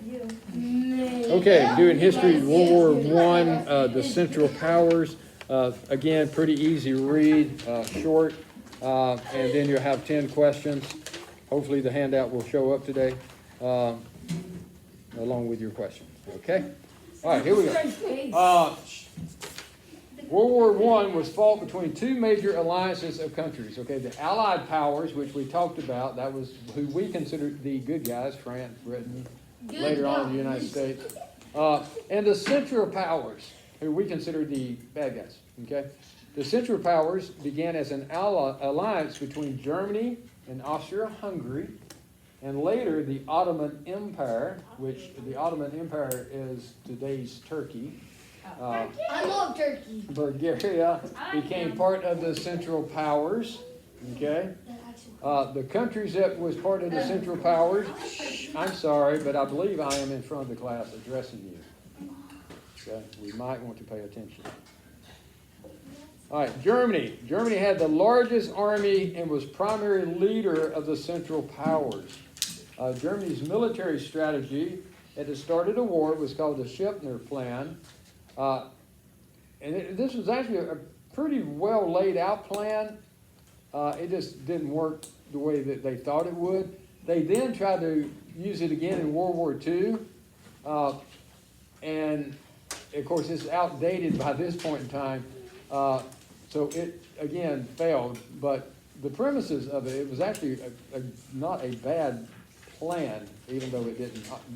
Okay, doing history, World War One, the Central Powers. Again, pretty easy read, short, and then you'll have 10 questions. Hopefully the handout will show up today, along with your questions, okay? All right, here we go. World War One was fought between two major alliances of countries, okay? The Allied powers, which we talked about, that was who we considered the good guys, France, Britain, later on the United States. And the Central Powers, who we consider the bad guys, okay? The Central Powers began as an alliance between Germany and Austria-Hungary, and later the Ottoman Empire, which the Ottoman Empire is today's Turkey. I love Turkey. Bulgaria became part of the Central Powers, okay? The countries that was part of the Central Powers, I'm sorry, but I believe I am in front of the class addressing you. Okay, we might want to pay attention. All right, Germany. Germany had the largest army and was primary leader of the Central Powers. Germany's military strategy at the start of the war was called the Scheppner Plan. This was actually a pretty well laid out plan. It just didn't work the way that they thought it would. They then tried to use it again in World War II. And of course, it's outdated by this point in time. So it, again, failed. But the premises of it was actually not a bad plan, even though it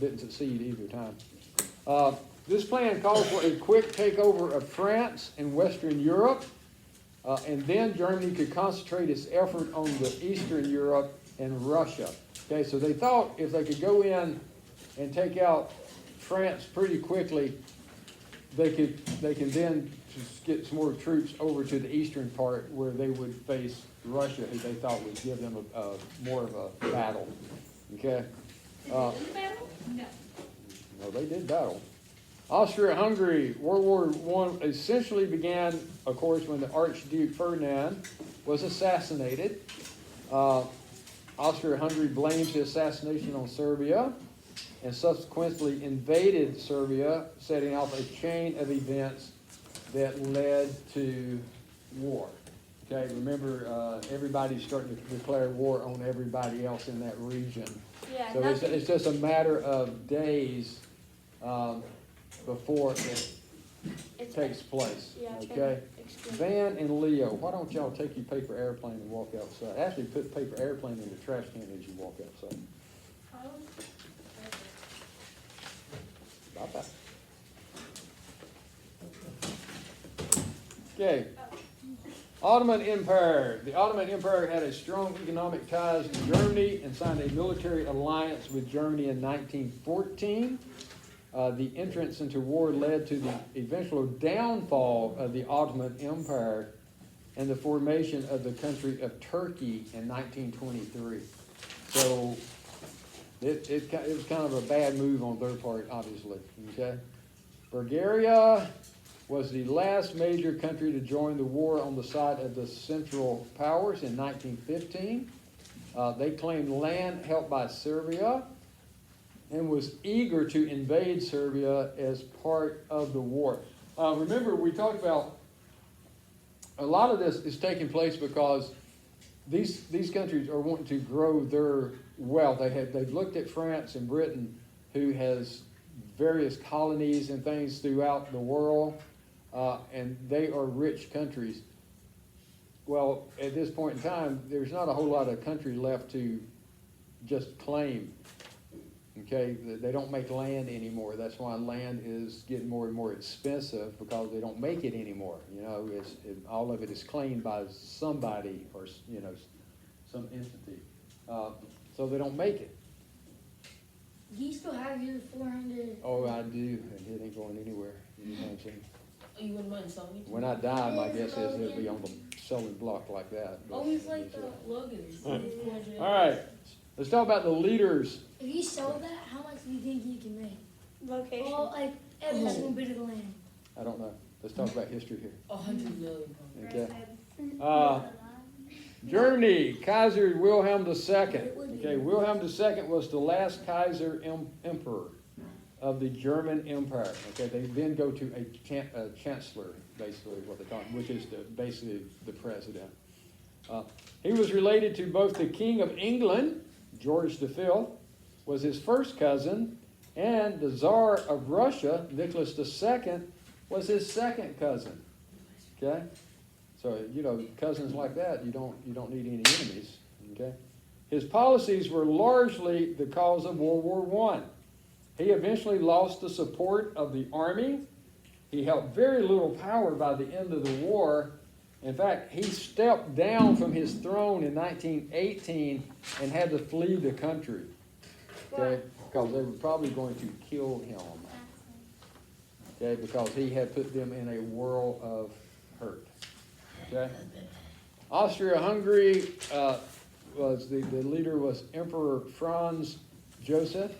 didn't succeed either time. This plan called for a quick takeover of France and Western Europe, and then Germany could concentrate its effort on the Eastern Europe and Russia. Okay, so they thought if they could go in and take out France pretty quickly, they can then just get some more troops over to the eastern part where they would face Russia, who they thought would give them more of a battle. Okay. No. No, they did battle. Austria-Hungary, World War I essentially began, of course, when the Archduke Ferdinand was assassinated. Austria-Hungary blames the assassination on Serbia and subsequently invaded Serbia, setting off a chain of events that led to war. Okay, remember, everybody's starting to declare war on everybody else in that region. Yeah, So it's just a matter of days before it takes place. Yeah, Okay? Van and Leo, why don't y'all take your paper airplane and walk outside? Actually, put paper airplane in the trash can as you walk outside. Bye-bye. Okay. Ottoman Empire. The Ottoman Empire had a strong economic ties to Germany and signed a military alliance with Germany in 1914. The entrance into war led to the eventual downfall of the Ottoman Empire and the formation of the country of Turkey in 1923. So it was kind of a bad move on their part, obviously. Okay, Bulgaria was the last major country to join the war on the side of the Central Powers in 1915. They claimed land held by Serbia and was eager to invade Serbia as part of the war. Remember, we talked about a lot of this is taking place because these countries are wanting to grow their wealth. They've looked at France and Britain, who has various colonies and things throughout the world, and they are rich countries. Well, at this point in time, there's not a whole lot of country left to just claim. Okay, they don't make land anymore. That's why land is getting more and more expensive, because they don't make it anymore. You know, all of it is claimed by somebody or, you know, some entity. So they don't make it. Do you still have your 400? Oh, I do, and it ain't going anywhere. You know what I'm saying? Oh, you wouldn't mind selling it? When I die, my guess is it'll be on the selling block like that. But, Always like the Logan's. All right, let's talk about the leaders. If you sell that, how much do you think you can make? Location. All, like, every single bit of the land. I don't know. Let's talk about history here. 100 million. Okay. Germany, Kaiser Wilhelm II. Okay, Wilhelm II was the last Kaiser emperor. of the German Empire. Okay, they then go to a chancellor, basically what they call him, which is basically the president. He was related to both the King of England, George V, was his first cousin, and the Tsar of Russia, Nicholas II, was his second cousin. Okay, so cousins like that, you don't need any enemies. Okay, his policies were largely the cause of World War I. He eventually lost the support of the army. He held very little power by the end of the war. In fact, he stepped down from his throne in 1918 and had to flee the country. Okay, because they were probably going to kill him. Okay, because he had put them in a whirl of hurt. Okay, Austria-Hungary was the leader was Emperor Franz Joseph.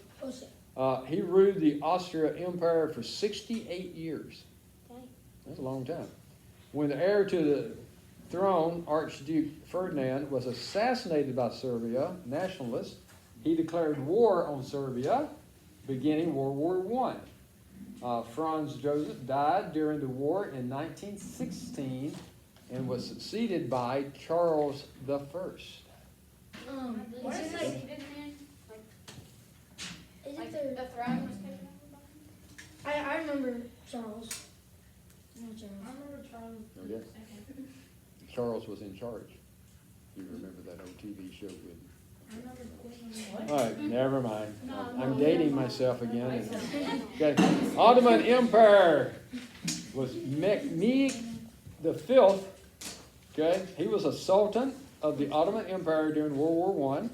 He ruled the Austria Empire for 68 years. That's a long time. When the heir to the throne, Archduke Ferdinand, was assassinated by Serbia nationalists, he declared war on Serbia, beginning World War I. Franz Joseph died during the war in 1916 and was succeeded by Charles I. What is Isn't it like there? the throne was taken over by him? I remember Charles. No, Charles. I remember Charles. Oh, yes. Charles was in charge. You remember that old TV show with... I remember Queen. What? All right, never mind. No, I'm no, dating no. myself again. Okay. Ottoman Empire was Mehmed V. Okay, he was a sultan of the Ottoman Empire during World War I.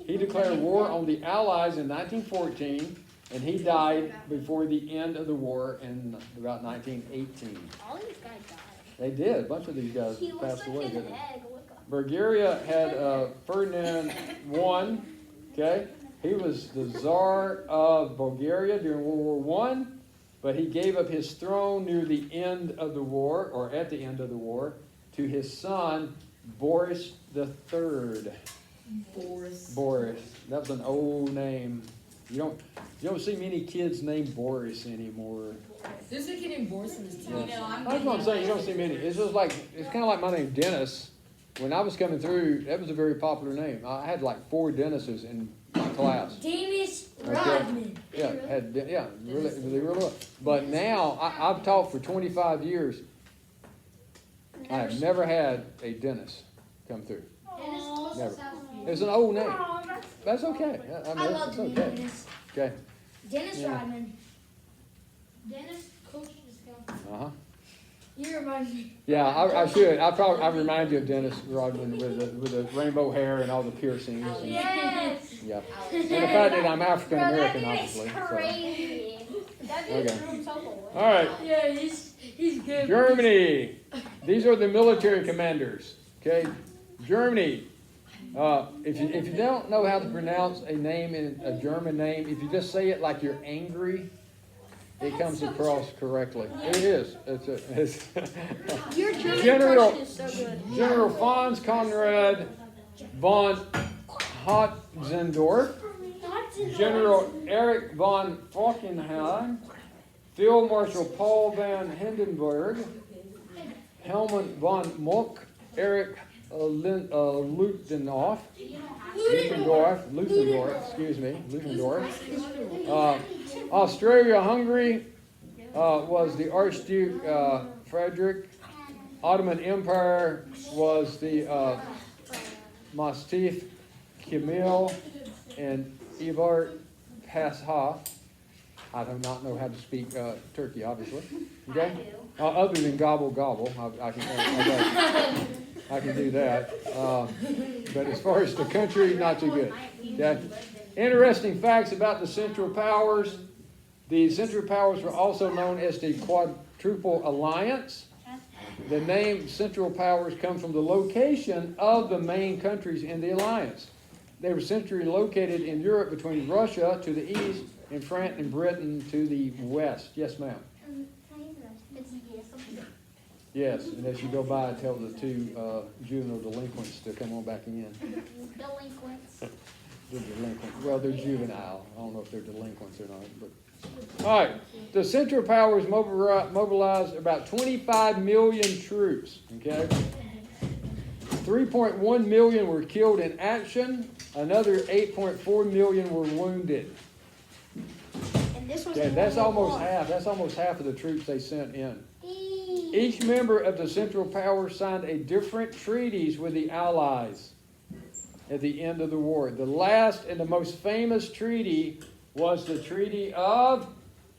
He declared war on the Allies in 1914, and he died before the end of the war in about 1918. All these guys died. They did. A bunch of these guys He looks passed like away, an didn't they? egg. Look up. Bulgaria had Ferdinand I. Okay, he was the Tsar of Bulgaria during World War I, but he gave up his throne near the end of the war, or at the end of the war, to his son Boris III. Boris. That was an old name. You don't see many kids named Boris anymore. There's a kid named Boris in this team. Yeah. That's what I'm saying. You don't see many. It's just like it's kind of like my name Dennis. When I was coming through, that was a very popular name. I had like 4 Dennises in my class. Dennis Okay. Rodman. Really, they really were. But now I've taught for 25 years. I have never had a Dennis come through. Dennis also Never. sounds cute. It's an old name. That's okay. I love it's the name okay. Dennis. Okay. Dennis Yeah. Rodman. Dennis coached his girl. Uh huh. You remind me. Yeah, I should. I remind you of Dennis Rodman with the rainbow hair and all the piercings. And, Yes. yeah. And the fact that I'm African American, Bro, that obviously. dude is So. crazy. That Okay. dude's from Total. All right. Yeah, he's good. Germany. These are the military commanders. Okay, Germany. If you don't know how to pronounce a name in a German name, if you just say it like you're angry, it comes across correctly. It is. It's Your German General- impression is so good. General Franz Conrad von Hotzendorf, General Erich von Falkenhayn, Field Marshal Paul von Hindenburg, Helmut von Moltke, Erich Ludendorff, Austria-Hungary was the Archduke Frederick. Ottoman Empire was the Mustafa Kemal and Ivar Pasha. I do not know how to speak Turkey, obviously. Okay? Other than gobble gobble, I can do that. But as far as the country, not too good. Okay? Interesting facts about the Central Powers. The Central Powers were also known as the Quadruple Alliance. The name Central Powers comes from the location of the main countries in the alliance. They were centrally located in Europe between Russia to the east and France and Britain to the west. Yes, ma'am. Yes, and as you go by, tell the 2 juvenile delinquents to come on back in. Delinquents. the delinquent, well, they're juvenile. I don't know if they're delinquents or not, but. All right, the Central Powers mobilized about 25 million troops, okay? 3.1 million were killed in action, another 8.4 million were wounded. And this was Okay, the that's World almost War. half of the troops they sent in. Each member of the Central Powers signed a different treaties with the Allies at the end of the war. The last and the most famous treaty was the Treaty of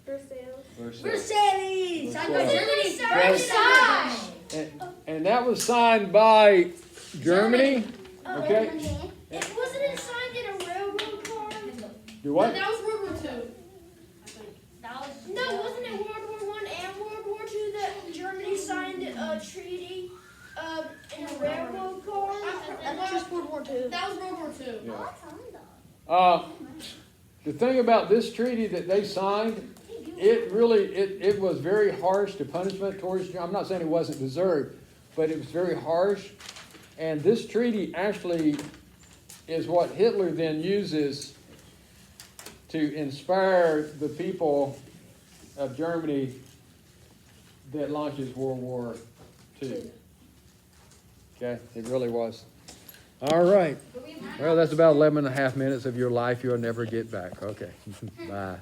Versailles. Versailles! I know Versailles. Germany signed it. And that was signed by Germany. Okay. It wasn't it signed in a railroad car? Do what? That was World War II. No, wasn't it World War I and World War II that Germany signed a treaty in a railroad car? That's just World War II. That was World War II. Yeah. The thing about this treaty that they signed, it was very harsh, the punishment towards, I'm not saying it wasn't deserved, but it was very harsh. And this treaty actually is what Hitler then uses to inspire the people of Germany that launches World War II. Okay, it really was. All right. Well, that's about 11 and a half minutes of your life you'll never get back. Okay, bye.